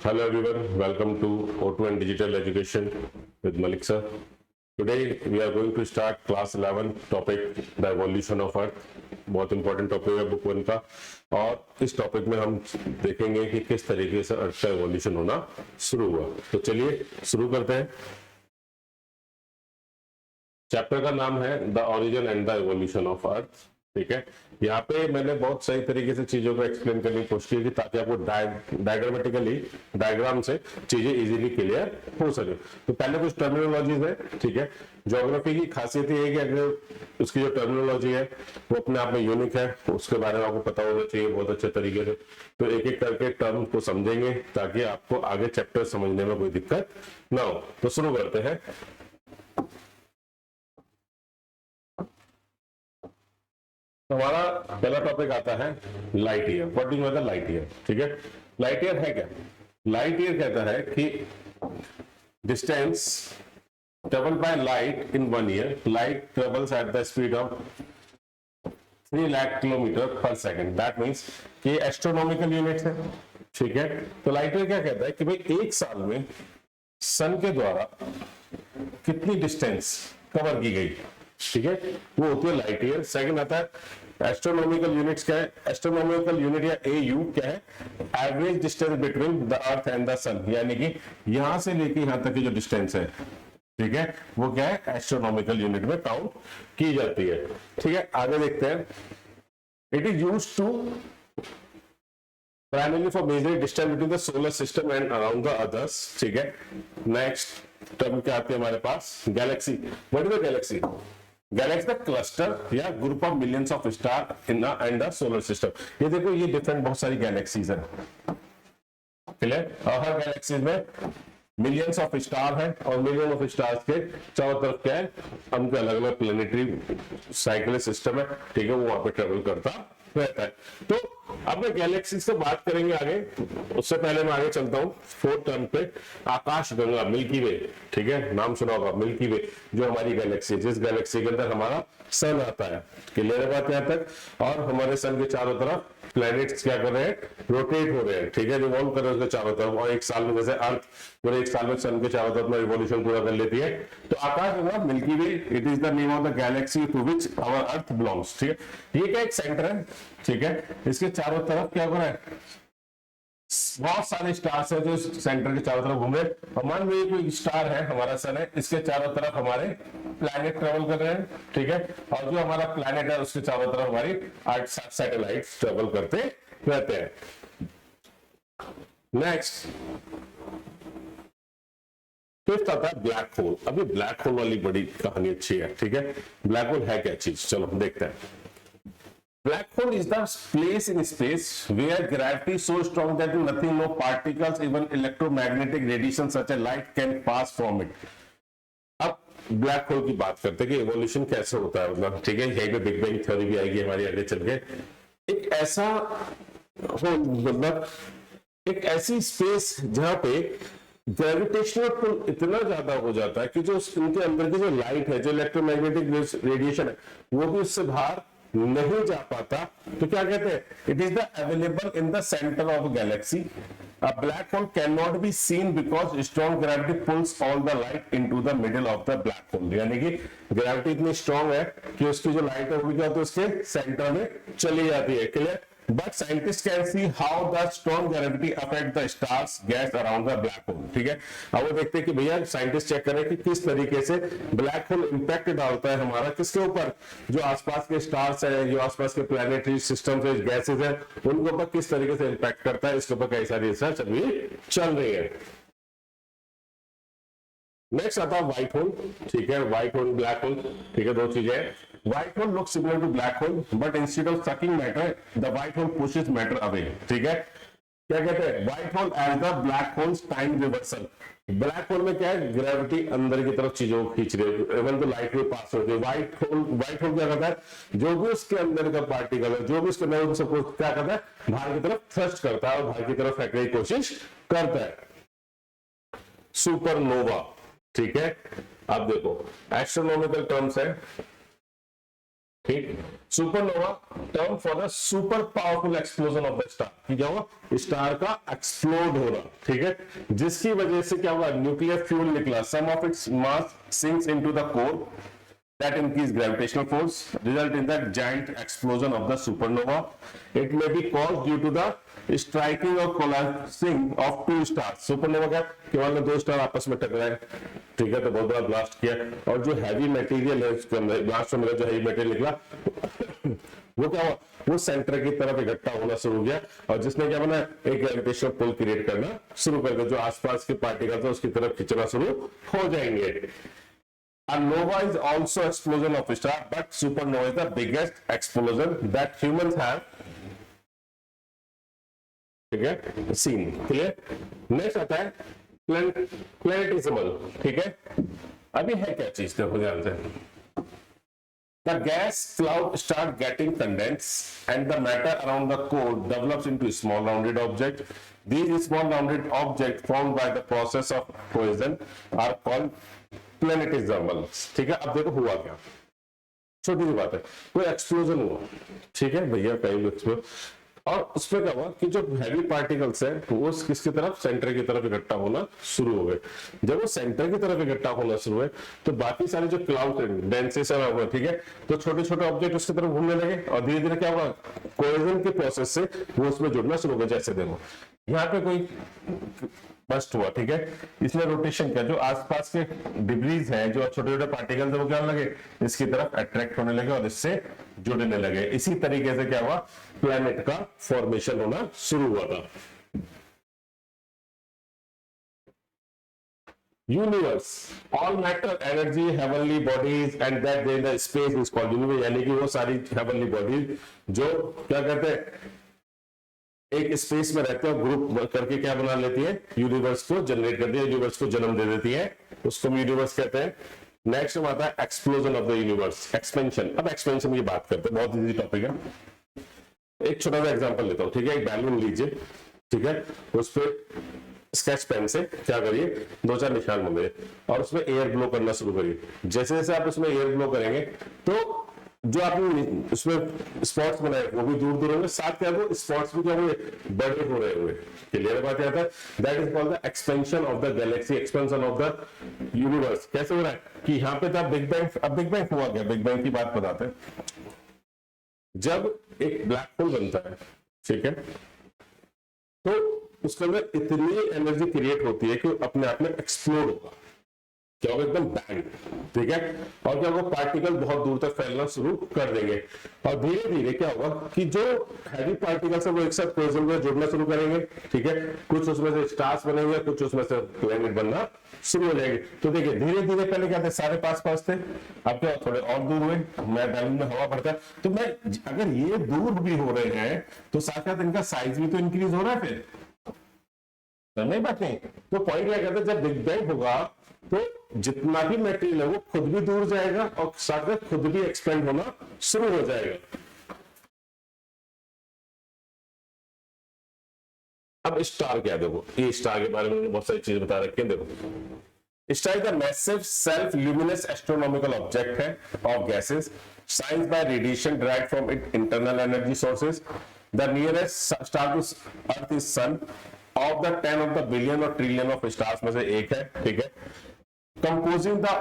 Hello everyone, welcome to O2 and Digital Education with Malik sir. Today we are going to start class 11 topic the evolution of Earth. बहुत important topic है book 1 का और इस topic में हम देखेंगे कि किस तरीके से अर्थ का एवोल्यूशन होना शुरू हुआ। तो चलिए शुरू करते हैं। चैप्टर का नाम है the origin and the evolution of earth. ठीक है, यहाँ पे मैंने बहुत सही तरीके से चीजों को एक्सप्लेन करने की कोशिश की कि ताकि आपको डायग्रामेटिकली डायग्राम से चीजें इजीली क्लियर हो सके। तो पहले कुछ टर्मिनोलॉजीज है। ठीक है, ज्योग्राफी की खासियत ये है कि अगर उसकी जो टर्मिनोलॉजी है वो अपने आप में यूनिक है, उसके बारे में आपको पता होना चाहिए बहुत अच्छे तरीके से। तो एक एक करके टर्म को समझेंगे ताकि आपको आगे चैप्टर समझने में कोई दिक्कत ना हो। तो शुरू करते हैं। तो हमारा पहला टॉपिक आता है light year. What do you mean light year? ठीक है, लाइट ईयर है क्या? लाइट ईयर कहता है कि distance travel by light in 1 year. Light travels at the speed of 3 lakh kilometre पर सेकेंड। दैट मीन्स कि एस्ट्रोनॉमिकल यूनिट्स है। ठीक है, तो लाइट ईयर क्या कहता है कि भाई एक साल में सन के द्वारा कितनी डिस्टेंस कवर की गई, ठीक है, वो होती है लाइट ईयर। सेकंड आता है एस्ट्रोनॉमिकल यूनिट्स। क्या है एस्ट्रोनॉमिकल यूनिट या एयू? क्या है? Average distance between the earth and the sun, यानी कि यहां से लेके यहां तक की जो डिस्टेंस है, ठीक है, वो क्या है एस्ट्रोनॉमिकल यूनिट में काउंट की जाती है। ठीक है, आगे देखते हैं। It is used to primarily for measuring distance between the solar system and around the others। ठीक है, नेक्स्ट टर्म क्या आती है हमारे पास? Galaxy. What is the galaxy? Galaxy the cluster या group of millions of star in and the solar system. ये देखो, ये डिफरेंट बहुत सारी गैलेक्सीज है। क्लियर? और हर गैलेक्सीज में मिलियंस ऑफ स्टार है और मिलियन ऑफ स्टार्स के चारों तरफ क्या है, उनके अलग अलग प्लेनेटरी साइकिल सिस्टम है। ठीक है, वो वहां पे ट्रेवल करता रहता है। तो अब मैं गैलेक्सी से बात करेंगे आगे, उससे पहले मैं आगे चलता हूँ फोर्थ टर्म पे। आकाश गंगा, मिल्की वे। ठीक है, नाम सुना होगा मिल्की वे, जो हमारी गैलेक्सी, जिस गैलेक्सी के अंदर हमारा सन आता है। क्लियर है बात यहाँ तक? और हमारे सन के चारों तरफ प्लैनेट्स क्या कर रहे हैं? रोटेट हो रहे हैं। ठीक है, रिवॉल्व कर रहे हैं उसके चारों तरफ। और एक साल में जैसे अर्थ पूरे एक साल में सन के चारों तरफ में रिवॉल्यूशन पूरा कर लेती है। तो Akash Ganga Milky Way, it is the name of the galaxy to which our earth belongs. ठीक है, ये क्या एक सेंटर है। ठीक है, इसके चारों तरफ क्या हो रहा है? बहुत सारे स्टार्स है जो सेंटर के चारों तरफ घूम रहे हैं। और मान लीजिए कोई स्टार है, हमारा सन है, इसके चारों तरफ हमारे प्लैनेट ट्रेवल कर रहे हैं। ठीक है, और जो हमारा प्लैनेट है उसके चारों तरफ हमारी 8 सैटेलाइट्स ट्रेवल करते रहते हैं। नेक्स्ट फिफ्थ आता है ब्लैक होल। अभी ब्लैक होल वाली बड़ी कहानी अच्छी है। ठीक है, ब्लैक होल है क्या चीज? चलो देखते हैं। Black hole is the place in space where gravity is so strong that nothing, no particles, even electromagnetic radiation such as light can pass from it। अब ब्लैक होल की बात करते हैं कि एवोल्यूशन कैसे होता है, मतलब ठीक है, यहीं पे बिग बैंग थ्योरी भी आएगी हमारी आगे चल के। एक ऐसा मतलब एक ऐसी स्पेस जहां पे ग्रेविटेशनल पुल इतना ज्यादा हो जाता है कि जो उनके अंदर की जो लाइट है, जो इलेक्ट्रोमैग्नेटिक रेडिएशन है, वो भी उससे बाहर नहीं जा पाता। तो क्या कहते हैं? It is the available in the centre of Galaxy. A black hole cannot be seen because strong gravity pulls all the light into the middle of the black hole। यानी कि ग्रेविटी इतनी स्ट्रांग है कि उसकी जो light है वो क्या होती है, उसके सेंटर में चली जाती है। Clear? But scientists can see how the strong gravity affect the stars gas around the black hole। ठीक है, अब वो देखते हैं कि भैया साइंटिस्ट चेक करें कि किस तरीके से ब्लैक होल इंपैक्ट डालता है हमारा किसके ऊपर, जो आसपास के स्टार्स है, जो आसपास के प्लैनेटरी सिस्टम से गैसेज है, उनके ऊपर किस तरीके से इंपैक्ट करता है। इसके ऊपर कई सारी रिसर्च अभी चल रही है। नेक्स्ट आता है व्हाइट होल। ठीक है, व्हाइट होल ब्लैक होल, ठीक है, दो चीजें। White hole looks similar to black hole but instead of sucking matter the white hole pushes matter away. ठीक है, क्या कहते हैं? White hole as the black holes time reversal. Black hole में क्या है? ग्रेविटी अंदर की तरफ चीजों को खींच रही है, इवन तो लाइट भी पास हो रही है। व्हाइट होल क्या करता है? जो भी उसके अंदर का पार्टिकल है, जो भी उसके अंदर सबको क्या करता है? बाहर की तरफ थ्रस्ट करता है और बाहर की तरफ फेंकने की कोशिश करता है। सुपरनोवा। ठीक है, अब देखो एस्ट्रोनॉमिकल टर्म्स है। ठीक। Supernova term for the super powerful explosion of the star, कि क्या होगा, स्टार का एक्सप्लोड हो रहा, ठीक है, जिसकी वजह से क्या होगा, न्यूक्लियर फ्यूल निकला, some of its mass sinks into the core, that increased gravitational force result in the giant explosion of the supernova. It may be caused due to the striking or collapsing of two stars. Supernova क्या, केवल में दो star आपस में टकराए, ठीक है, तो बहुत बड़ा ब्लास्ट किया, और जो हैवी मटेरियल है उसके अंदर ब्लास्ट में जो हैवी मटेरियल निकला वो क्या हुआ, वो सेंटर की तरफ इकट्ठा होना शुरू हो गया, और जिसने क्या बना, एक ग्रेविटेशनल पुल क्रिएट करना शुरू कर दिया, जो आसपास के पार्टिकल्स है उसकी तरफ खींचना शुरू हो जाएंगे। A nova is also explosion of a star, but supernova is the biggest explosion that humans have, ठीक है, seen, क्लियर। नेक्स्ट आता है प्लैनेटिज्मल, ठीक है। अभी है क्या चीज, देखो ध्यान से, the gas cloud start getting condensed and the matter around the core develops into small rounded object. These small rounded objects formed by the process of cohesion are called प्लैनेटिज्मल, ठीक है। अब देखो हुआ क्या, छोटी सी बात है, कोई एक्सप्लोजन हुआ, ठीक है भैया, कहीं भी एक्सप्लोजन, और उसमें क्या हुआ कि जो हैवी पार्टिकल्स है वो किसकी तरफ, सेंटर की तरफ इकट्ठा होना शुरू हो गए। जब वो सेंटर की तरफ इकट्ठा होना शुरू हुए तो बाकी सारे जो क्लाउड डेंसेशन हुआ, ठीक है, तो छोटे छोटे ऑब्जेक्ट उसकी तरफ घूमने लगे, और धीरे धीरे क्या हुआ, कोहेजन के प्रोसेस से वो उसमें जुड़ना शुरू हो गया। जैसे देखो यहाँ पे कोई बस्ट हुआ, ठीक है, इसने रोटेशन किया, जो आसपास के डिब्रीज है, जो छोटे छोटे पार्टिकल्स है, वो क्या लगे, इसकी तरफ अट्रैक्ट होने लगे और इससे जुड़ने लगे। इसी तरीके से क्या हुआ, प्लैनेट का फॉर्मेशन होना शुरू हुआ था। Universe, all matter, energy, heavenly bodies and that in the space is called universe, यानी कि वो सारी हेवनली बॉडीज जो क्या कहते हैं, एक स्पेस में रहते हैं, ग्रुप करके क्या बना लेती है, यूनिवर्स को जनरेट करती है, यूनिवर्स को जन्म दे देती है, उसको हम यूनिवर्स कहते हैं। नेक्स्ट में आता है explosion of the universe, expansion. अब एक्सपेंशन की बात करते हैं, बहुत इजी टॉपिक है। एक छोटा सा एग्जांपल लेता हूं, ठीक है, एक बैलून लीजिए, ठीक है, उस पर स्केच पेन से क्या करिए, दो चार निशान बनाइए और उसमें एयर ब्लो करना शुरू करिए। जैसे जैसे आप उसमें एयर ब्लो करेंगे तो जो आपने उसमें स्पॉट्स बनाए वो भी दूर दूर होंगे, साथ क्या वो स्पॉट्स भी क्या हुए, बड़े हो रहे हुए। क्लियर बात आता है, that is called the expansion of the Galaxy, expansion of the universe. कैसे हो रहा है कि यहाँ पे था बिग बैंग, अब बिग बैंग हुआ क्या, बिग बैंग की बात बताते हैं। जब एक ब्लैक होल बनता है, ठीक है, तो उसके अंदर इतनी एनर्जी क्रिएट होती है कि अपने आप में एक्सप्लोड होगा, क्या होगा, एकदम बैंग, ठीक है, और क्या होगा, पार्टिकल बहुत दूर तक फैलना शुरू कर देंगे, और धीरे धीरे क्या होगा कि जो हैवी पार्टिकल्स है वो एक साथ कोहेजन में जुड़ना शुरू करेंगे, ठीक है, कुछ उसमें से स्टार्स बनेंगे, कुछ उसमें से प्लैनेट बनना शुरू हो जाएंगे। तो देखिए धीरे धीरे पहले क्या थे, सारे पास पास थे, अब क्या थोड़े और दूर हुए, मैं बैलून में हवा भरता है, तो मैं अगर ये दूर भी हो रहे हैं तो साथ साथ इनका साइज भी तो इंक्रीज हो रहा है, फिर नहीं बात नहीं। तो पॉइंट क्या कहते हैं, जब बिग बैंग होगा तो जितना भी मटेरियल है वो खुद भी दूर जाएगा और साथ में खुद भी एक्सपेंड होना शुरू हो जाएगा। अब स्टार क्या, देखो ये स्टार के बारे में बहुत सारी चीज बता रखी है। देखो star is a massive self luminous astronomical object है of gases science by radiation derived from its internal energy sources. The nearest star to Earth is Sun. Of the 10 of the billion और trillion of stars में से एक है, ठीक है। Composing the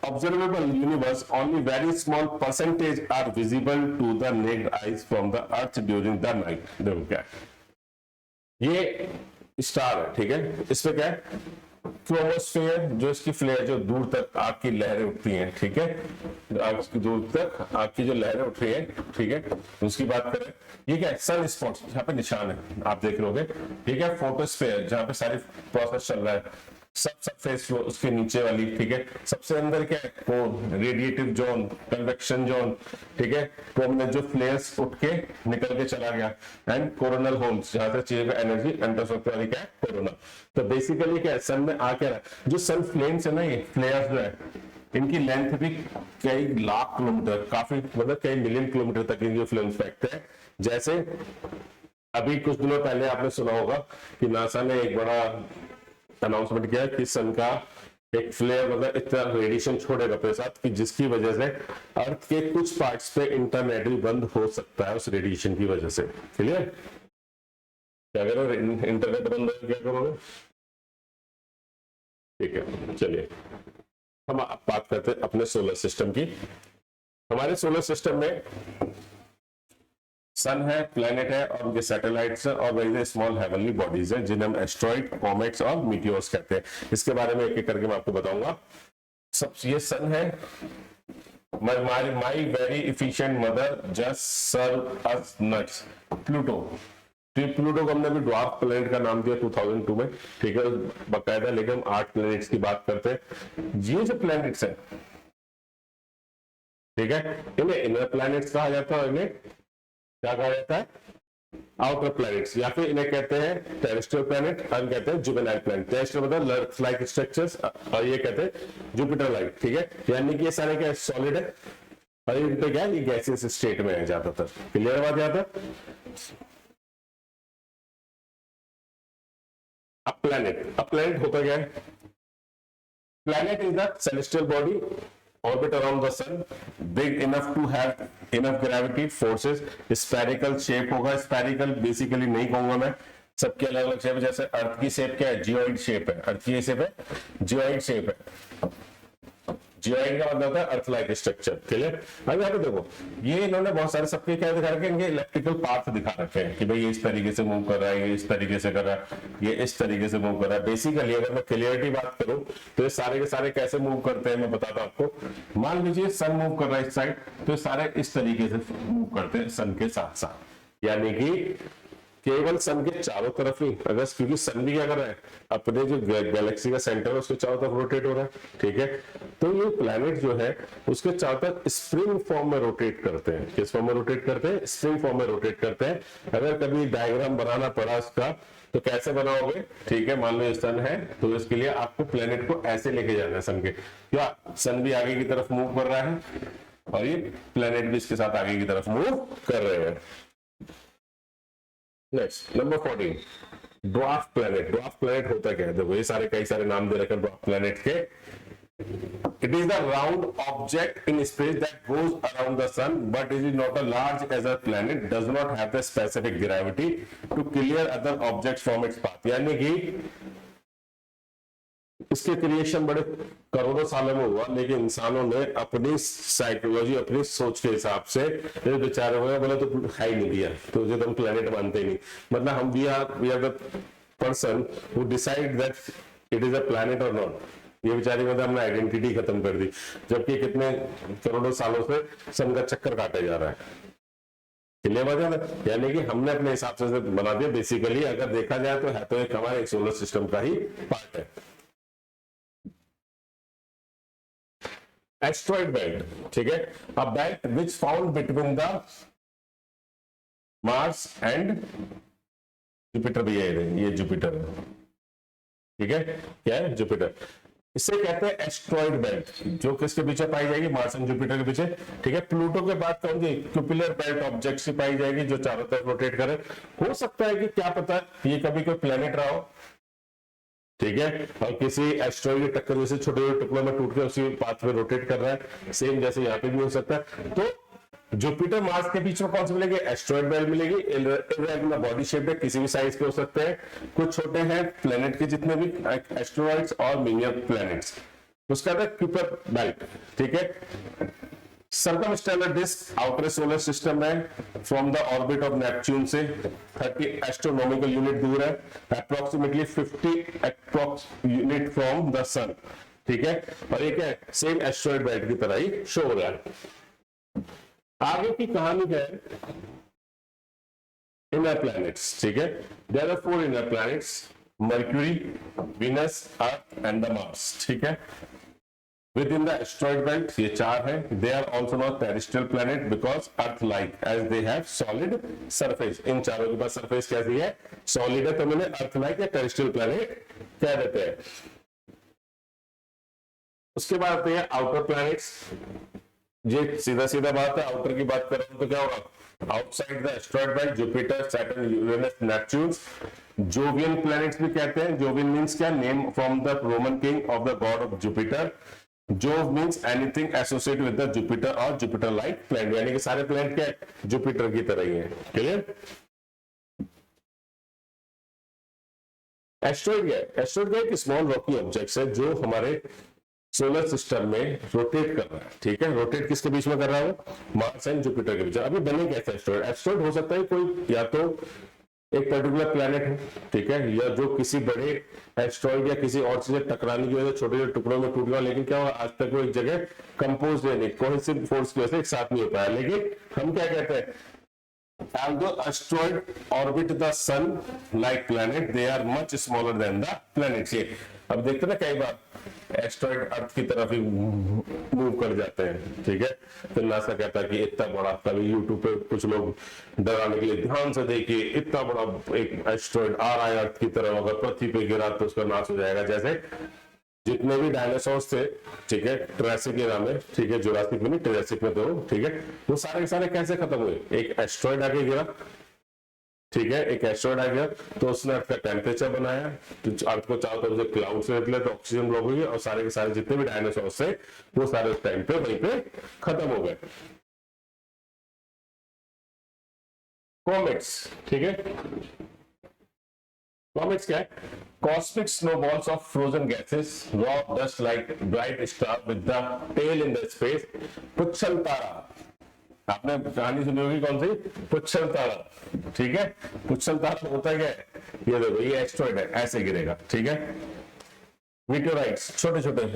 observable universe, only very small percentage are visible to the naked eyes from the Earth during the night. देखो क्या है, ये स्टार है, ठीक है, इसमें क्या है, क्रोमोस्फेयर, जो इसकी फ्लेयर, जो दूर तक आग की लहरें उठती हैं, ठीक है, दूर तक आग की जो लहरें उठ रही है, ठीक है, उसकी बात करें, ये क्या है, सन स्पॉट्स, यहाँ पे निशान है आप देख रहे होगे, ठीक है, फोटोस्फेयर जहाँ पे सारी प्रोसेस चल रहा है, सब फेस उसके नीचे वाली, ठीक है, सबसे अंदर क्या है, वो रेडिएटिव जोन, कन्वेक्शन जोन, ठीक है, तो जो फ्लेयर्स उठ के निकल के चला गया, एंड कोरोनल होल्स, जहां तक चीजें का एनर्जी एंटर सकते वाली क्या है, कोरोना। तो बेसिकली क्या है, सन में आ क्या रहा है, जो सन फ्लेम्स है ना, ये फ्लेयर्स जो है, इनकी लेंथ भी कई लाख किलोमीटर, काफी मतलब कई मिलियन किलोमीटर तक इनकी फ्लेम्स फेंकते हैं। जैसे अभी कुछ दिनों पहले आपने सुना होगा कि नासा ने एक बड़ा अनाउंसमेंट किया कि सन का एक फ्लेयर मतलब इतना रेडिएशन छोड़ेगा अपने साथ कि जिसकी वजह से अर्थ के कुछ पार्ट्स पे इंटरनेट भी बंद हो सकता है उस रेडिएशन की वजह से। क्लियर? क्या करोगे? इंटरनेट बंद हो क्या करोगे? ठीक है, चलिए हम बात करते हैं अपने सोलर सिस्टम की। हमारे सोलर सिस्टम में सन है, प्लेनेट है और उनके सैटेलाइट्स है और वेरी स्मॉल हेवनली बॉडीज है जिन्हें हम एस्ट्रॉइड, कॉमेट्स और मीटियोर्स कहते हैं। इसके बारे में एक एक करके मैं आपको बताऊंगा। सब ये सन है, my very efficient mother just serve us nuts. Pluto, Pluto को हमने भी ड्वार्फ प्लेनेट का नाम दिया 2002 में, ठीक है, बकायदा। लेकिन हम 8 प्लेनेट्स की बात करते हैं। ये जो प्लेनेट्स है, ठीक है, इन्हें इनर प्लैनेट्स कहा जाता है और इन्हें क्या कहा जाता है? आउटर प्लैनेट्स, या फिर इन्हें कहते हैं टेरेस्ट्रियल प्लैनेट और कहते हैं जुवेनाइल प्लैनेट। टेरेस्ट्रियल मतलब अर्थ लाइक स्ट्रक्चर्स और ये कहते हैं जुपिटर लाइक, ठीक है। यानी कि ये सारे क्या सॉलिड है और इन पे क्या है, ये गैसियस स्टेट में है ज्यादातर। क्लियर बात यहाँ तक? अब प्लैनेट होता क्या है? Planet is the celestial body orbit around the sun, big enough to have enough gravity forces, spherical shape होगा। spherical बेसिकली नहीं कहूंगा मैं, सबके अलग अलग शेप है। जैसे अर्थ की शेप क्या है? जियोइड शेप है। अर्थ की शेप है जियोइड शेप है। जियोइड का मतलब है अर्थ लाइक स्ट्रक्चर। क्लियर? अब यहाँ पे देखो, ये इन्होंने बहुत सारे सबके क्या दिखा रखे हैं, इनके इलेक्ट्रिकल पाथ दिखा रखे हैं कि भाई ये इस तरीके से मूव कर रहा है, ये इस तरीके से कर रहा है, ये इस तरीके से मूव कर रहा है। बेसिकली अगर मैं क्लियरिटी बात करूं तो ये सारे के सारे कैसे मूव करते हैं मैं बताता हूं आपको। मान लीजिए सन मूव कर रहा है इस साइड, तो ये सारे इस तरीके से मूव करते हैं सन के साथ साथ। यानी कि केवल सन के चारों तरफ ही, अगर क्योंकि सन भी क्या कर रहा है, अपने जो गैलेक्सी का सेंटर है उसके चारों तरफ रोटेट हो रहा है, ठीक है। तो ये प्लैनेट जो है उसके चारों तरफ स्प्रिंग फॉर्म में रोटेट करते हैं। किस फॉर्म में रोटेट करते हैं? स्प्रिंग फॉर्म में रोटेट करते हैं। अगर कभी डायग्राम बनाना पड़ा उसका तो कैसे बनाओगे? ठीक है, मान लो ये सन है तो इसके लिए आपको प्लैनेट को ऐसे लेके जाना है सन के, क्या सन भी आगे की तरफ मूव कर रहा है और ये प्लैनेट भी इसके साथ आगे की तरफ मूव कर रहे हैं। Next number 14, dwarf planet. Dwarf planet होता क्या है? देखो ये सारे कई सारे नाम दे रखे हैं ड्वार्फ प्लैनेट के। It is the round object in space that goes around the sun, but it is not as large as a planet, does not have the specific gravity to clear other objects from its path। यानी कि इसके creation बड़े करोड़ों सालों में हुआ, लेकिन इंसानों ने अपनी साइकोलॉजी, अपनी सोच के हिसाब से बेचारे हुए बोले तो है ही नहीं दिया, तो जो तुम प्लेनेट मानते ही नहीं। मतलब हम we are the person who decide that it is a planet और नॉट। ये बेचारी मतलब हमने आइडेंटिटी खत्म कर दी, जबकि कितने करोड़ों सालों से सन का चक्कर काटा जा रहा है। क्लियर बात है? यानी कि हमने अपने हिसाब से बना दिया। बेसिकली अगर देखा जाए तो है तो एक हमारे सोलर सिस्टम का ही पार्ट है। एस्ट्रॉइड बेल्ट, ठीक है, a belt which found between the Mars and Jupiter. भी ये जुपिटर है, ठीक है, क्या है? जुपिटर। इसे कहते हैं एस्ट्रॉइड बेल्ट, जो किसके पीछे पाई जाएगी? मार्स एंड जुपिटर के पीछे, ठीक है। प्लूटो के बाद कौन सी? क्यूपिलर बेल्ट ऑब्जेक्ट से पाई जाएगी जो चारों तरफ रोटेट करे। हो सकता है कि क्या पता ये कभी कोई प्लेनेट रहा हो, ठीक है, और किसी एस्ट्रॉइड की टक्कर जैसे छोटे छोटे टुकड़ों में टूट के उसी पाथ में रोटेट कर रहा है। सेम जैसे यहाँ पे भी हो सकता है। तो जुपिटर मार्स के बीच में कौन सी मिलेगी? एस्ट्रॉइड बेल्ट मिलेगी। इरेगुलर बॉडी शेप है, किसी भी साइज के हो सकते हैं, कुछ छोटे हैं प्लेनेट के जितने भी एस्ट्रॉइड्स और मिनियर प्लेनेट्स, उसका था क्यूपर बेल्ट, ठीक है। Circumstellar disc outer solar system में from the orbit of Neptune से 30 एस्ट्रोनॉमिकल यूनिट दूर है, approximately 50 approx unit from the sun, ठीक है। और एक है सेम एस्ट्रॉइड बेल्ट की तरह ही शो हो रहा है। आगे की कहानी है इनर प्लैनेट्स, ठीक है। There are 4 inner planets, Mercury, Venus, Earth and the Mars, ठीक है। Within the asteroid belt ये 4 है। They are also not terrestrial planet because Earth-like as they have solid surface। इन चारों के पास सरफेस कैसी है? सॉलिड है, तो मैंने Earth-like या terrestrial planet कह देते हैं। उसके बाद आते हैं आउटर प्लैनेट्स। ये सीधा सीधा बात है, आउटर की बात करें तो क्या होगा? Outside the asteroid belt Jupiter, Saturn, Uranus, Neptune. Jovian planets भी कहते हैं। जोवियन मींस क्या? Name from the Roman king of the God of Jupiter. Jove means anything associate with the Jupiter और जुपिटर लाइक प्लैनेट, यानी कि सारे planet क्या Jupiter की तरह ही है। क्लियर? एस्ट्रॉइड क्या है? एस्ट्रॉइड क्या है? एक स्मॉल रॉकी ऑब्जेक्ट है जो हमारे सोलर सिस्टम में रोटेट कर रहा है। ठीक है, रोटेट किसके बीच में कर रहा है? मार्स एंड जुपिटर के बीच। अभी बने कैसे एस्ट्रॉइड? एस्ट्रॉइड हो सकता है कोई या तो एक पर्टिकुलर प्लैनेट है, ठीक है, या जो किसी बड़े एस्ट्रॉइड या किसी और चीज टकराने की वजह से छोटे छोटे टुकड़ों में टूट गया, लेकिन क्या हुआ आज तक वो एक जगह कंपोज नहीं, कोहेसिव फोर्स की वजह से एक साथ नहीं हो पाया। लेकिन हम क्या कहते हैं? Although asteroid orbit the sun like planet, they are much smaller than the planets। ये अब देखते ना कई बार एस्ट्रॉइड अर्थ की तरफ ही मूव कर जाते हैं। ठीक है, तो नासा कहता है कि इतना बड़ा, कभी यूट्यूब पे कुछ लोग डराने के लिए ध्यान से देखिए, इतना बड़ा एक एस्ट्रॉइड आ रहा है अर्थ की तरफ, अगर पृथ्वी पे गिरा तो उसका नाश हो जाएगा। जैसे जितने भी डायनासोर्स थे, ठीक है, ट्रेसिक एरा में, ठीक है, जुरासिक में नहीं, ट्रेसिक में तो, ठीक है, वो सारे के सारे कैसे खत्म हुए? एक एस्ट्रॉइड आके गिरा, ठीक है, एक एस्ट्रॉइड आ गया तो उसने अर्थ का टेम्परेचर बनाया, तो अर्थ को चारों तरफ से क्लाउड से निकले तो ऑक्सीजन ब्लॉक हो गई और सारे के सारे जितने भी डायनासोर्स थे वो सारे उस टाइम पे वहीं पे खत्म हो गए। कॉमेट्स, ठीक है, कॉमेट्स क्या है? Cosmic snowballs of frozen gases, rock dust like bright star with the tail in the space. पुच्छल तारा, आपने कहानी सुनी होगी कौन सी? पुच्छल तारा, ठीक है। पुच्छल तारा होता क्या है? ये देखो, ये एस्ट्रॉइड है, ऐसे गिरेगा, ठीक है। मीटेराइट्स, छोटे छोटे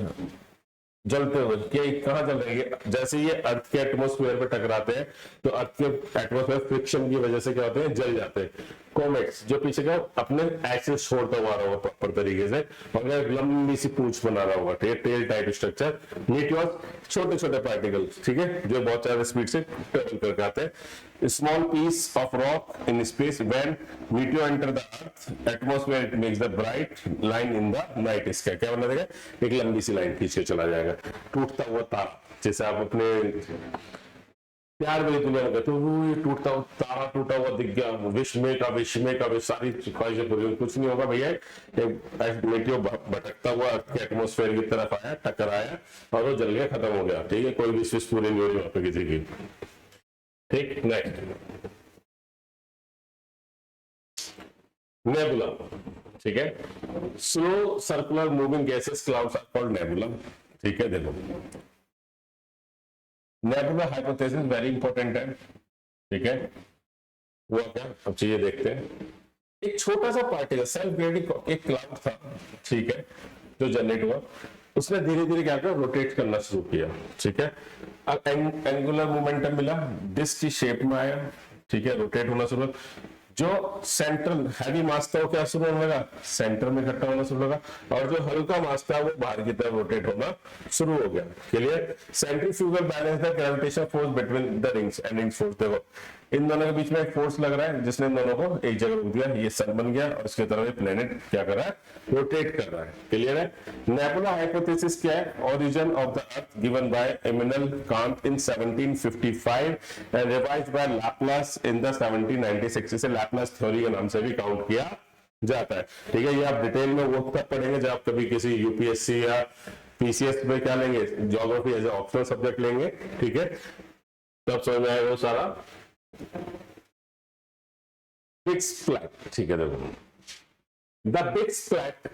जलते हुए, कहां जल रहे हैं? जैसे ये अर्थ के एटमॉस्फेयर पे टकराते हैं तो अर्थ के एटमॉस्फेयर फ्रिक्शन की वजह से क्या होते हैं? जल जाते हैं। कॉमेट्स जो पीछे का अपने एक्सिस छोड़ता हुआ रहा होगा प्रॉपर तरीके से, और एक लंबी सी पूंछ बना रहा होगा, ठीक है, टेल टाइप स्ट्रक्चर। मीटियोर्स, छोटे छोटे पार्टिकल्स, ठीक है, जो बहुत ज्यादा स्पीड से ट्रेवल करके आते हैं। Small piece of rock in space, when meteor enter the earth atmosphere it makes the bright line in the night sky. क्या बना देगा? एक लंबी सी लाइन खींच के चला जाएगा। टूटता हुआ तारा, जैसे आप अपने प्यार वाली दुनिया में कहते हो, ये टूटता हुआ तारा टूटा हुआ दिख गया, विश्व में का सारी ख्वाहिशें पूरी, कुछ नहीं होगा भैया। एक मीटियोर भटकता हुआ के एटमॉस्फेयर की तरफ आया, टकराया और वो जल गया, खत्म हो गया। ठीक है, कोई विशेष पूरी नहीं हो रही वहां पे किसी की। ठीक, नेक्स्ट नेबुला, ठीक है, slow circular moving gases clouds are called nebula. ठीक है, देखो नेबुला हाइपोथेसिस वेरी इंपॉर्टेंट है, ठीक है। हुआ क्या? अब चीजें देखते हैं। एक छोटा सा पार्टिकल, सेल्फ ग्रेविटी एक क्लाउड था, ठीक है, जो जनरेट हुआ, उसने धीरे धीरे क्या किया? रोटेट करना शुरू किया, ठीक है। अब एंगुलर मोमेंटम मिला, डिस्क की शेप में आया, ठीक है, रोटेट होना शुरू। जो सेंट्रल हैवी मास था वो क्या शुरू होने लगा? सेंटर में इकट्ठा होना शुरू लगा, और जो हल्का मास था वो बाहर की तरफ रोटेट होना शुरू हो गया। Clear? Centrifugal balance the gravitation force between the rings and rings force. देखो इन दोनों के बीच में एक फोर्स लग रहा है जिसने इन दोनों को एक जगह रोक दिया। ये सन बन गया और इसके तरफ प्लेनेट क्या कर रहा है? रोटेट कर रहा है। क्लियर है? नेबुला हाइपोथेसिस क्या है? Origin of the earth given by Immanuel Kant in 1755 and revised by Laplace in the 1796। इसे लैपलास थ्योरी के नाम से भी काउंट किया जाता है। ठीक है, ये आप डिटेल में वो तब पढ़ेंगे जब आप कभी किसी यूपीएससी या पीसीएस में क्या लेंगे, geography as a optional subject लेंगे, ठीक है, तब समझ में आएगा वो सारा। बिग स्प्लैट, ठीक है, देखो the big splat,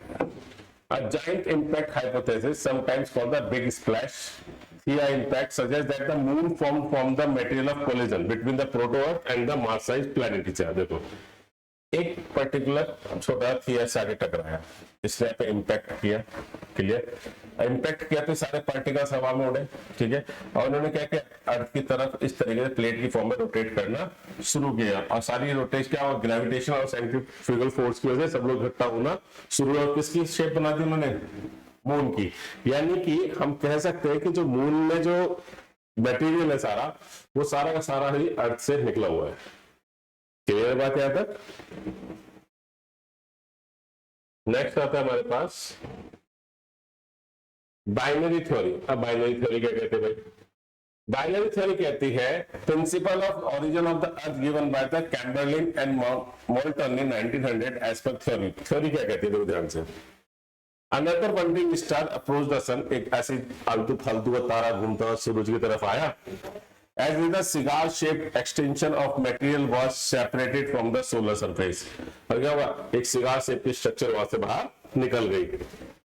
a giant impact hypothesis sometimes called the big splash theory impact suggests that the moon formed from the material of collision between the proto-earth and the Mars-sized planet। देखो एक particular छोटा थियर्स आके टकराया, इसने पे impact किया। Clear? Impact किया तो सारे पार्टिकल्स हवा में उड़े, ठीक है, और उन्होंने क्या किया? अर्थ की तरफ इस तरीके से प्लेट की फॉर्म में रोटेट करना शुरू किया, और सारी रोटेशन क्या हुआ? ग्रेविटेशन और सेंट्रीफ्यूगल फोर्स की वजह से सब लोग इकट्ठा होना शुरू हुआ। किसकी शेप बना दी उन्होंने? मून की। यानी कि हम कह सकते हैं कि जो मून में जो मटेरियल है सारा, वो सारा का सारा ही अर्थ से निकला हुआ है। क्लियर बात यहां तक? नेक्स्ट आता है हमारे पास बाइनरी थ्योरी। अब बाइनरी थ्योरी क्या कहते हैं भाई? बाइनरी थ्योरी कहती है principle of origin of the earth given by the Chamberlin and Moulton in 1900 as per theory. Theory क्या कहती है देखो ध्यान से। Another wandering star approach the sun, एक ऐसे आलतू फालतू का तारा घूमता हुआ सूरज की तरफ आया। As the cigar shaped extension of material was separated from the solar surface, और क्या हुआ, एक सिगार शेप की स्ट्रक्चर वहां से बाहर निकल गई।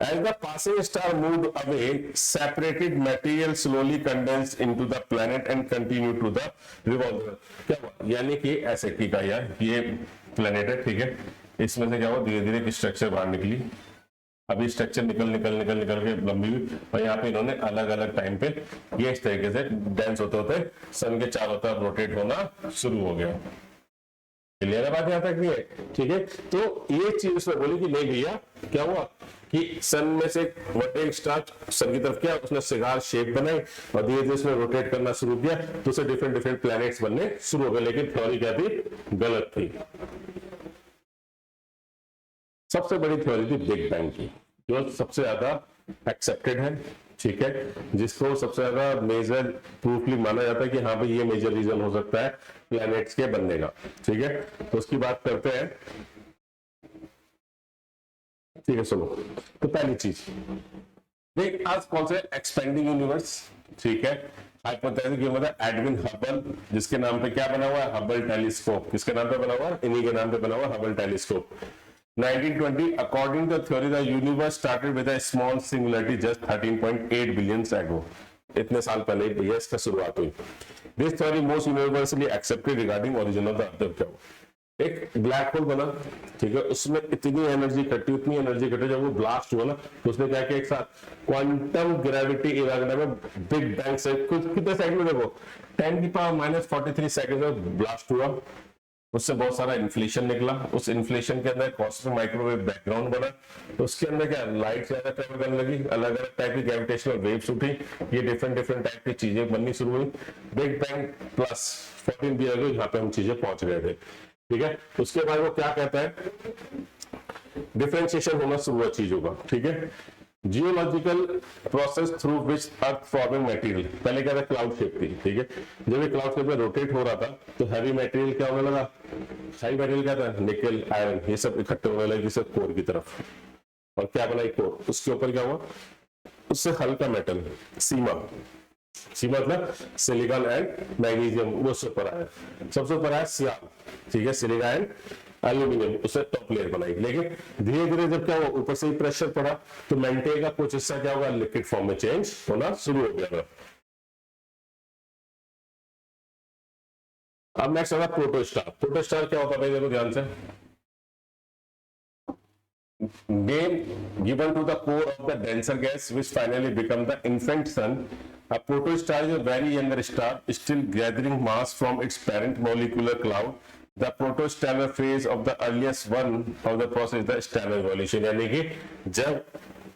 As the passing star moved away, separated material slowly condensed into the planet and continued to the revolver। क्या हुआ, यानी कि ऐसे की का यार ये प्लेनेट है, ठीक है, इसमें से क्या हुआ, धीरे धीरे स्ट्रक्चर बाहर निकली। अभी स्ट्रक्चर निकल निकल निकल निकल के लंबी हुई, और यहाँ पे इन्होंने अलग अलग टाइम पे ये इस तरीके से डेंस होते होते सन के चारों तरफ रोटेट होना शुरू हो गया। क्लियर है बात यहाँ तक नहीं है, ठीक है। तो ये चीज उसने बोली कि नहीं भैया, क्या हुआ कि सन में से वनरिंग स्टार सन की तरफ क्या उसने सिगार शेप बनाई और धीरे धीरे उसने रोटेट करना शुरू किया, तो उसे डिफरेंट डिफरेंट प्लैनेट्स बनने शुरू हो गए। लेकिन थ्योरी क्या थी, गलत थी। सबसे बड़ी थ्योरी थी बिग बैंग की, जो सबसे ज्यादा एक्सेप्टेड है, ठीक है, जिसको सबसे ज्यादा मेजर प्रूफली माना जाता है कि हाँ भाई ये मेजर रीजन हो सकता है प्लैनेट्स के बनने का, ठीक है। तो उसकी बात करते हैं, ठीक है। सुनो, तो पहली चीज देख, आज कौन से एक्सपेंडिंग यूनिवर्स, ठीक है, हाइपोथेसिस ये मतलब एडविन हबल, जिसके नाम पे क्या बना हुआ है, हबल टेलीस्कोप। किसके नाम पे बना हुआ है, इन्हीं के नाम पे बना हुआ Hubble telescope. 1920, according to the theory, the universe started with a small singularity just 13.8 billion ago। इतने साल पहले भैया इसका शुरुआत हुई। This theory most universally accepted regarding origin of the earth। क्या हुआ, एक ब्लैक होल बना, ठीक है, उसमें इतनी एनर्जी इकट्ठी, उतनी एनर्जी इकट्ठी, जब वो ब्लास्ट हुआ ना तो उसने क्या किया, एक साथ क्वांटम ग्रेविटी इरादा में बिग बैंग से कुछ कितने सेकंड में, देखो 10⁻⁻43 सेकंड में ब्लास्ट हुआ। उससे बहुत सारा इन्फ्लेशन निकला, उस इन्फ्लेशन के अंदर कॉस्मिक माइक्रोवेव बैकग्राउंड बना, तो उसके अंदर क्या लाइट ज्यादा ट्रेवल करने लगी, अलग अलग टाइप की ग्रेविटेशनल वेव्स उठी, ये डिफरेंट डिफरेंट टाइप की चीजें बननी शुरू हुई। बिग बैंग प्लस 14 भी अगो यहाँ पे हम चीजें पहुंच गए थे, ठीक है। उसके बाद वो क्या कहता है, डिफरेंशिएशन होना शुरू हुआ चीजों का, ठीक है। Geological process through which earth forming material, पहले क्या था, क्लाउड शेप थी, ठीक है। जब ये क्लाउड शेप में रोटेट हो रहा था तो हैवी मटेरियल क्या होने लगा, हैवी मटेरियल क्या था, निकल आयरन, ये सब इकट्ठे होने लगे किसी कोर की तरफ, और क्या बनाई कोर, उसके ऊपर क्या हुआ, उससे हल्का मेटल सीमा, सीमा मतलब सिलिकॉन एंड मैग्नीशियम, वो सबसे ऊपर आया, सबसे ऊपर आया सियान, ठीक है, सिलिकॉन एंड एल्यूमिनियम, उससे टॉप लेयर बनाई। लेकिन धीरे धीरे जब क्या हुआ, ऊपर से ही प्रेशर पड़ा तो मेंटेन का कुछ हिस्सा क्या होगा, लिक्विड फॉर्म में चेंज होना शुरू हो गया। अब नेक्स्ट होगा प्रोटोस्टार। प्रोटोस्टार क्या होता है भाई, देखो ध्यान से, name given to the core of the denser gas which finally become the infant sun। A protostar is a very younger star still gathering mass from its parent molecular cloud। The protostellar phase of the earliest one of the process is the stellar evolution। यानी कि जब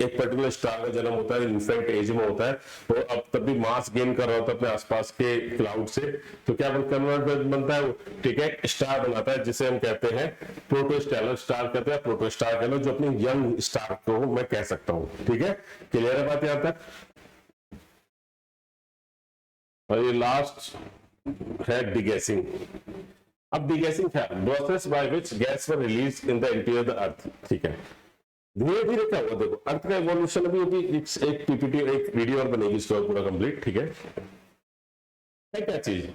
एक particular star का जन्म होता है, infant as में होता है, तो अब तब भी मास गेन कर रहा होता है अपने आसपास के क्लाउड से, तो क्या कन्वर्ट बनता है, ठीक है, स्टार बनाता है, जिसे हम कहते हैं प्रोटोस्टेलर स्टार कहते हैं, प्रोटोस्टार कह लो, जो अपनी यंग स्टार को मैं कह सकता हूं, ठीक है। क्लियर है बात यहां तक। और ये लास्ट है डिगेसिंग। अब डिगेसिंग क्या है, process by which gas were release in the interior the earth, ठीक है। धीरे धीरे क्या हुआ, देखो अर्थ का इवोल्यूशन अभी एक पीपीटी एक वीडियो और बनेगी इसका पूरा कंप्लीट, ठीक है। क्या चीज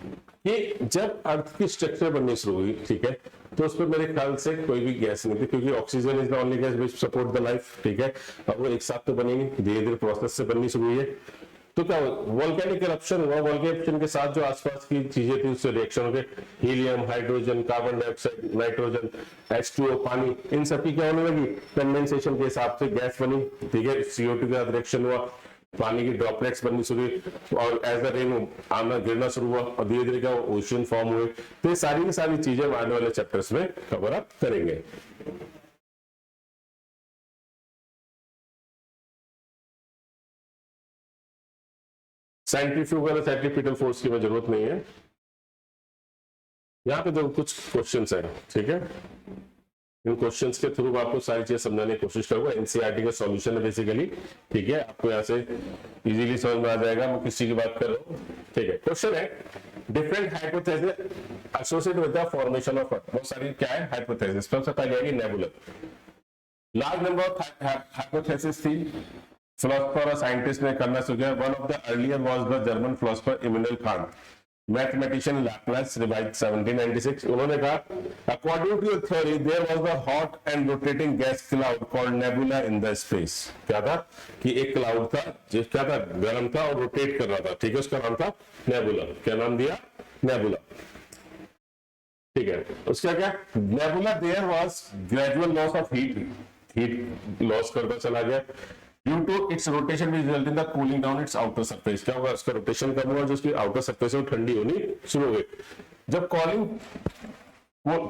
कि जब अर्थ की स्ट्रक्चर बननी शुरू हुई, ठीक है, तो उस पर मेरे ख्याल से कोई भी गैस नहीं थी, क्योंकि oxygen is the only gas which support the life, ठीक है। अब वो एक साथ तो बनेगी, धीरे धीरे प्रोसेस से बननी शुरू हुई है। तो क्या वोल्केनिक इरप्शन हुआ, वोल्केनिक इरप्शन के साथ जो आसपास की चीजें थी उससे रिएक्शन हो गए, helium, hydrogen, carbon dioxide, nitrogen, H2O, पानी, इन सब की क्या होने लगी, कंडेंसेशन के हिसाब से गैस बनी, ठीक है। CO2 का रिएक्शन हुआ, पानी की ड्रॉपलेट्स बननी शुरू हुई, और एज द रेन आना गिरना शुरू हुआ, और धीरे धीरे क्या ओशन फॉर्म हुए। तो ये सारी की सारी चीजें आने वाले चैप्टर्स में कवर अप करेंगे। सेंट्रीफ्यूगल सेंट्रीपिटल फोर्स की जरूरत नहीं है, यहाँ पे तो कुछ क्वेश्चंस है, ठीक है। इन क्वेश्चंस के थ्रू आपको सारी चीजें समझाने की कोशिश करूंगा। एनसीईआरटी का सॉल्यूशन है बेसिकली, ठीक है, आपको यहाँ से इजीली समझ में आ जाएगा मैं किसी की बात कर रहा हूँ, ठीक है। क्वेश्चन है different hypothesis associated with the formation of earth. बहुत सारी क्या है हाइपोथेसिस। सबसे पहले है nebula. Large number of hypothesis थी, फिलोसोफर और साइंटिस्ट ने करना शुरू किया। One of the earlier was the German philosopher Immanuel Kant, mathematician Laplace, revised 1796। उन्होंने कहा according to theory there was the hot and rotating gas cloud called nebula in the space. क्या था कि एक क्लाउड था जो क्या था, गर्म था और रोटेट कर रहा था, ठीक है, उसका नाम था नेबुला। क्या नाम दिया? नेबुला, ठीक है। उसका क्या nebula there was gradual loss of heat loss करता चला गया due to its rotation which result in the cooling down its outer surface. क्या होगा, उसका रोटेशन कम हुआ, जो उसकी आउटर सरफेस है वो ठंडी होनी शुरू हो गई। जब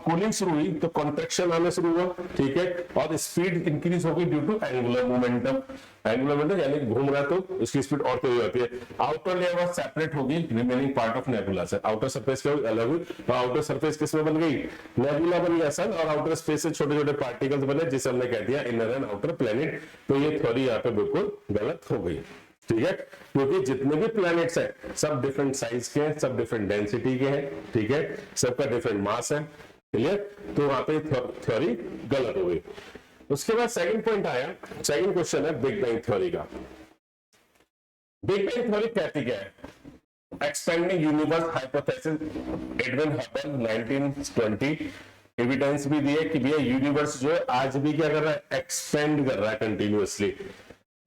कूलिंग शुरू हुई तो कॉन्ट्रैक्शन आना शुरू हुआ, ठीक है, और स्पीड इंक्रीज होगी due to angular momentum. Angular momentum यानी घूम रहा है तो उसकी स्पीड और तेज हो जाती है। आउटर लेयर सेपरेट होगी रिमेनिंग पार्ट ऑफ नेबुला से। आउटर सरफेस क्या अलग हुई और आउटर सरफेस किसमें बन गई? नेबुला बन गया सन, और आउटर स्पेस से छोटे छोटे पार्टिकल्स बने जिसे हमने कह दिया इनर एंड आउटर प्लेनेट। तो ये थ्योरी यहाँ पे बिल्कुल गलत हो गई, ठीक है, क्योंकि जितने भी प्लैनेट्स हैं सब डिफरेंट साइज के हैं, सब डिफरेंट डेंसिटी के हैं, ठीक है, सबका डिफरेंट मास है, क्लियर। तो वहां पे थ्योरी गलत हो गई। उसके बाद सेकंड पॉइंट आया, सेकंड क्वेश्चन है बिग बैंग थ्योरी का। बिग बैंग थ्योरी कहती क्या है? Expanding universe hypothesis, Edwin Hubble 1920। Evidence भी दी है कि भैया यूनिवर्स जो है आज भी क्या कर रहा है, एक्सपेंड कर रहा है continuously.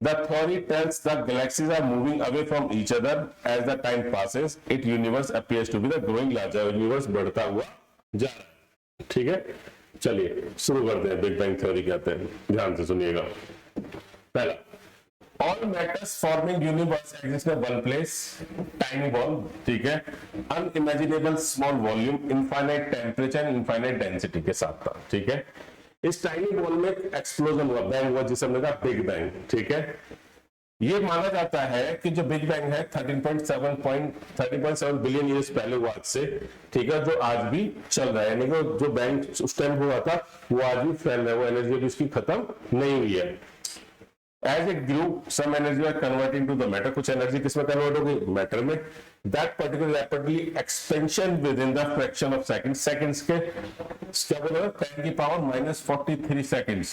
The theory tells the galaxies are moving away from each other as the time passes. It universe appears to be the growing larger. Universe बढ़ता हुआ जा रहा है, ठीक है। चलिए शुरू करते हैं। बिग बैंग थ्योरी कहते हैं, ध्यान से सुनिएगा। पहला, all matters forming universe exist in one place, tiny ball, ठीक है, unimaginable small volume, infinite temperature and infinite density के साथ था, ठीक है। इस टाइनी बॉल में एक्सप्लोजन हुआ, बैंग हुआ, जिसे हमने कहा बिग बैंग, ठीक है। ये माना जाता है कि जो बिग बैंग है 13.7 बिलियन ईयर्स पहले हुआ आज से, ठीक है, जो आज भी चल रहा है। यानी कि जो बैंग उस टाइम हुआ था वो आज भी फैल रहा है, वो एनर्जी अभी उसकी खत्म नहीं हुई है। As it grew, some energy was converted into the matter. कुछ एनर्जी किसमें कन्वर्ट हो गई? मैटर में। That particular rapidly expansion within the fraction of seconds. Seconds के क्या बोल रहा है? 10 की पावर -43 सेकेंड्स,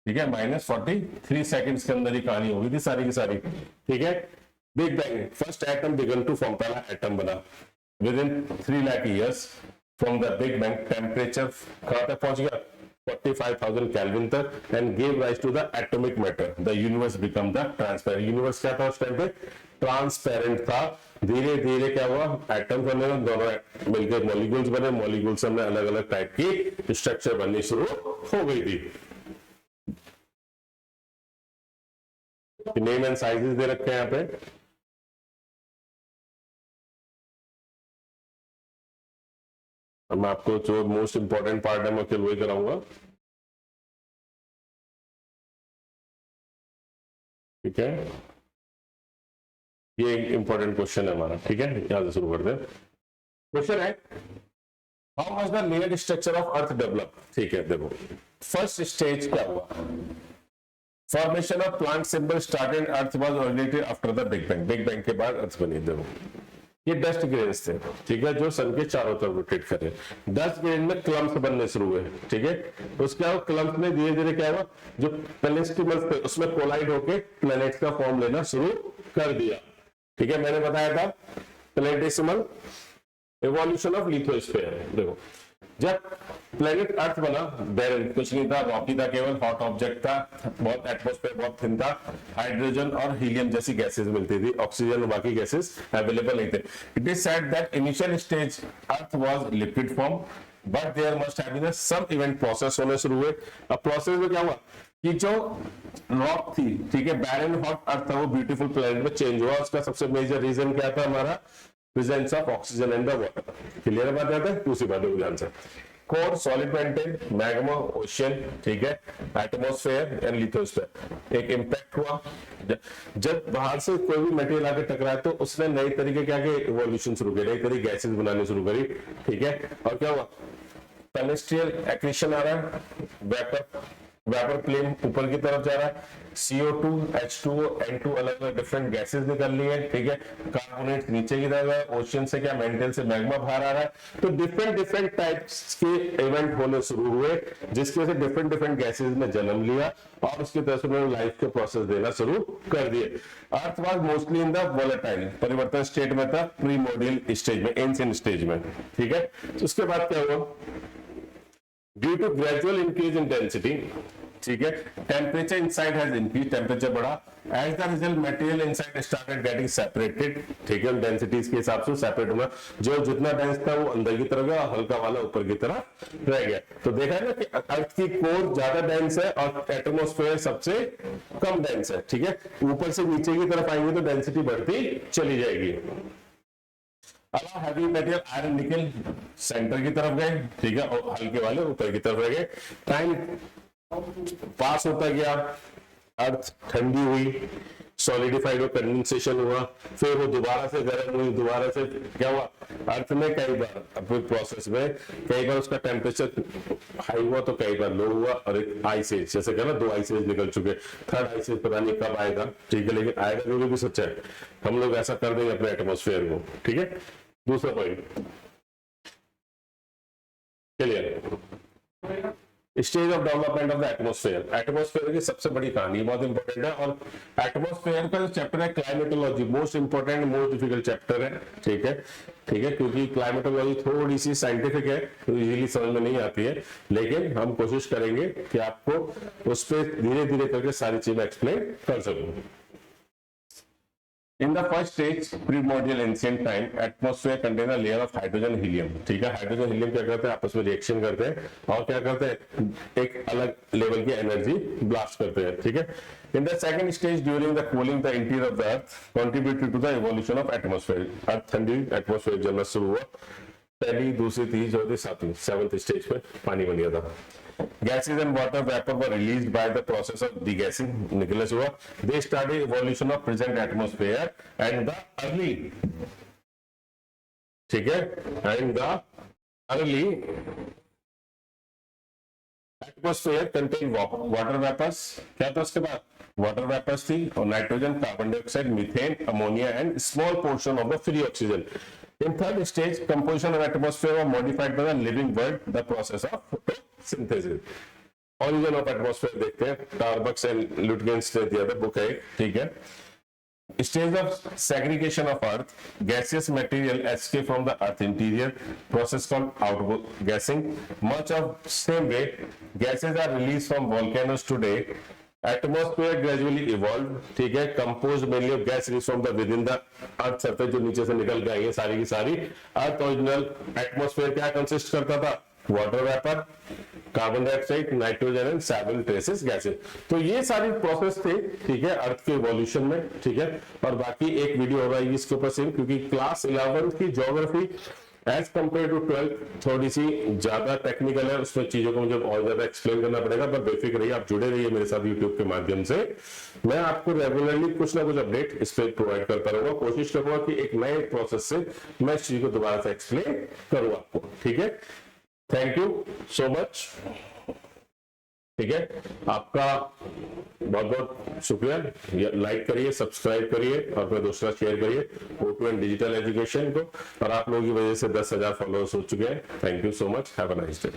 ठीक है, -43 सेकेंड्स के अंदर ही कहानी होगी थी सारी की सारी, ठीक है। Big bang, first atom began to form, पहला एटम बना within 3 lakh years from the big bang. Temperature कहां तक पहुंच गया? 45,000 केल्विन तक, and give rise to the atomic matter. The universe become the transparent. Universe क्या था उस टाइम पे? ट्रांसपेरेंट था। धीरे धीरे क्या हुआ? एटम बने, दोनों मिलकर मॉलिक्यूल्स बने, मॉलिक्यूल्स में अलग अलग टाइप की स्ट्रक्चर बननी शुरू हो गई थी। नेम एंड साइजेस दे रखे हैं यहाँ पे। अब मैं आपको जो मोस्ट इंपॉर्टेंट पार्ट है मैं फिर वही कराऊंगा, ठीक है। ये एक इंपॉर्टेंट क्वेश्चन है हमारा, ठीक है, यहां से शुरू करते हैं। क्वेश्चन है how was the layer structure of earth develop, ठीक है। देखो फर्स्ट स्टेज क्या हुआ? Formation of plant symbol started, earth was originated after the big bang. Big bang के बाद अर्थ बनी। देखो ये डस्ट ग्रेन्स थे, ठीक है, जो सन के चारों तरफ रोटेट कर रहे हैं। डस्ट ग्रेन में क्लम्प्स बनने शुरू हुए, ठीक है। उसके बाद क्लम्प्स में धीरे धीरे क्या हुआ? जो प्लेनेस्टिमल्स थे उसमें कोलाइड होके प्लैनेट्स का फॉर्म लेना शुरू कर दिया, ठीक है। मैंने बताया था प्लेनेटेसिमल इवोल्यूशन ऑफ लिथोस्फीयर। देखो जब प्लेनेट अर्थ बना, बैरन कुछ नहीं था, रॉकी था, केवल हॉट ऑब्जेक्ट था, बहुत एटमॉस्फेयर बहुत थिन था, हाइड्रोजन और हीलियम जैसी गैसेस मिलती थी, ऑक्सीजन और बाकी गैसेस अवेलेबल नहीं थे। It is said that initial stage earth was liquid form, but there must have been some event process होने शुरू हुए। अब प्रोसेस में क्या हुआ कि जो रॉक थी, ठीक है, बैरन हॉट अर्थ था, वो ब्यूटीफुल प्लैनेट में चेंज हुआ। उसका सबसे मेजर रीजन क्या था? हमारा presence of oxygen in the water. Clear बात है? दूसरी बात है ध्यान से, core solid maintain, magma, ocean, ठीक है, एटमॉस्फेयर एंड लिथोस्फीयर। एक इंपैक्ट हुआ, जब बाहर से कोई भी मटेरियल आके टकराया तो उसने नई तरीके क्या के इवोल्यूशन शुरू की, नई तरीके गैसेस बनाने शुरू करी, ठीक है। और क्या हुआ? फेनेस्ट्रियल एक्रीशन आ रहा है, वेपर प्लेन ऊपर की तरफ जा रहा है, CO2, H2O, N2 अलग अलग डिफरेंट गैसेस निकल रही है, ठीक है। कार्बोनेट नीचे की तरफ है, ओशियन से क्या मेंटल से मैग्मा बाहर आ रहा है। तो डिफरेंट टाइप्स के इवेंट होने शुरू हुए, जिसकी वजह से डिफरेंट गैसेस में जन्म लिया और उसकी तरफ से उन्होंने लाइफ के प्रोसेस देना शुरू कर दिए। Earth was mostly in the volatile, परिवर्तन स्टेट में था, प्रीमोर्डियल स्टेज में, एंशिएंट स्टेज में, ठीक है। तो उसके बाद क्या हुआ, due to gradual increase in density, ठीक है, temperature inside has increase, temperature बढ़ा, as the result material inside started getting separated, ठीक है, डेंसिटीज के हिसाब से सेपरेट होना, जो जितना डेंस था वो अंदर की तरफ गया, हल्का वाला ऊपर की तरफ रह गया। तो देखा है ना कि अर्थ की कोर ज्यादा डेंस है और एटमॉस्फेयर सबसे कम डेंस है, ठीक है। ऊपर से नीचे की तरफ आएंगे तो डेंसिटी बढ़ती चली जाएगी। हैवी मेटेरियल आयरन निकल सेंटर की तरफ गए, ठीक है, और हल्के वाले ऊपर की तरफ रह गए। टाइम पास होता गया, अर्थ ठंडी हुई, सॉलिडिफाइड हो, कंडेंसेशन हुआ, फिर वो दोबारा से गर्म हुई, दोबारा से क्या हुआ, अर्थ में कई बार अपने प्रोसेस में कई बार उसका टेम्परेचर हाई हुआ तो कई बार लो हुआ, और एक आइस एज, जैसे कहना 2 आइस एज निकल चुके, थर्ड आइस एज पता नहीं कब आएगा, ठीक है, लेकिन आएगा जो भी सच्चा है, हम लोग ऐसा कर देंगे अपने एटमॉस्फेयर को, ठीक है। दूसरा point clear, stage of development of the atmosphere. Atmosphere की सबसे बड़ी कहानी बहुत इंपॉर्टेंट है, और एटमॉस्फेयर का जो चैप्टर है climatology, most important most difficult chapter है, ठीक है, ठीक है, क्योंकि क्लाइमेटोलॉजी थोड़ी सी साइंटिफिक है, तो इजीली समझ में नहीं आती है, लेकिन हम कोशिश करेंगे कि आपको उस पर धीरे धीरे करके सारी चीजें एक्सप्लेन कर सकूं। In the first stage, primordial ancient time, atmosphere contain a layer of hydrogen helium, ठीक है। हाइड्रोजन हीलियम क्या करते हैं, आपस में रिएक्शन करते हैं और क्या करते हैं, एक अलग लेवल की एनर्जी ब्लास्ट करते हैं, ठीक है। In the second stage, during the cooling, the interior of the earth contributed to the evolution of atmosphere. अर्थ ठंडी, एटमॉस्फेयर जलना शुरू हुआ, पहली, दूसरी, तीसरी, चौथी, सातवीं, 7th स्टेज में पानी बन गया था। Gases and water vapor were released by the process of degassing, निकलने से हुआ। They started evolution of present atmosphere and the early, ठीक है, and the early atmosphere contained water vapors, क्या था उसके बाद, वाटर वेपर्स थी, और nitrogen, carbon dioxide, methane, ammonia and small portion of the free oxygen. In third stage, composition of atmosphere was modified by the living world, the process of photosynthesis. Origin of atmosphere देखते हैं, टार्बक्स and लुटगेंस ने दिया था, book है, ठीक है। Stage of segregation of earth, gaseous material escape from the earth interior, process called outgassing. Much of same way, gases are released from volcanoes today. Atmosphere gradually evolved, ठीक है, composed mainly of gas released from the within the earth surface, जो नीचे से निकल के आई है सारी की सारी। अर्थ ओरिजिनल एटमॉस्फेयर क्या कंसिस्ट करता था, water vapour, carbon dioxide, nitrogen and seven traces gases. तो ये सारी प्रोसेस थे, ठीक है, अर्थ के इवोल्यूशन में, ठीक है। और बाकी एक वीडियो होगा इसके ऊपर सेम, क्योंकि क्लास 11th की geography as compare to 12th थोड़ी सी ज्यादा टेक्निकल है, उसमें चीजों को मुझे और ज्यादा एक्सप्लेन करना पड़ेगा, पर बेफिक्र रहिए, आप जुड़े रहिए मेरे साथ यूट्यूब के माध्यम से। मैं आपको रेगुलरली कुछ ना कुछ अपडेट इस पर प्रोवाइड करता रहूंगा, कोशिश करूंगा कि एक नए प्रोसेस से मैं इस चीज को दोबारा से एक्सप्लेन करूँ आपको, ठीक है। थैंक यू सो मच, ठीक है, आपका बहुत बहुत शुक्रिया। लाइक करिए, सब्सक्राइब करिए और अपने दोस्तों का शेयर करिए O2 एंड डिजिटल एजुकेशन को। और आप लोगों की वजह से 10,000 फॉलोअर्स हो चुके हैं। Thank you so much, have a nice day.